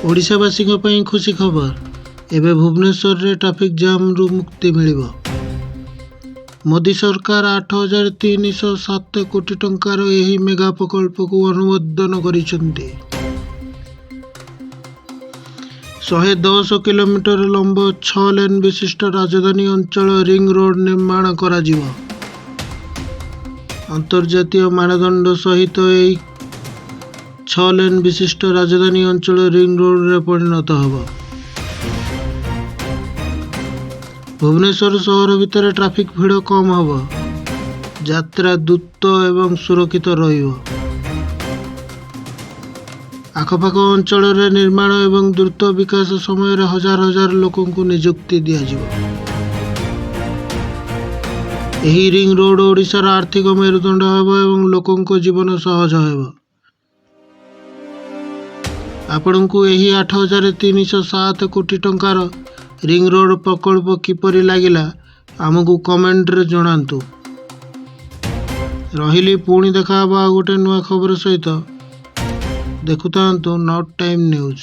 ओडिशावासी खुशी खबर एवं भुवनेश्वर रे ट्रैफिक जाम रु मुक्ति मिलिबो। मोदी सरकार 8,307 कोटी टंकार एही मेगा प्रकल्प को अनुमोदन करिसेंती। 110 किलोमीटर लंब 6 लेन विशिष्ट राजधानी अंचल रिंग रोड निर्माण करा जिवो। अंतर्जातीय मानदंड सहित एही 6 लेन विशिष्ट राजधानी अंचल रिंग रोड रे परिणत होब। भुवनेश्वर सहर भितर ट्रैफिक भीड़ कम होब, यात्रा द्रुत एवं सुरक्षित रहिबो। आखपाख अंचल रे निर्माण एवं द्रुत विकास समय रे हजार हजार लोकों को नियुक्ति दिया जिवो। एही रिंग रोड ओडिशार आर्थिक मेरुदंड होब एवं लोकों को जीवन सहज होब। आपणको एही 8,307 कोटी टंकार रिंग रोड प्रकल्प किपरि लागिला आमको कमेंट रे जणांतु। रहिली पुणी देखा गोटे नुआ खबर सहित देखुतांतु नॉट टाइम न्यूज।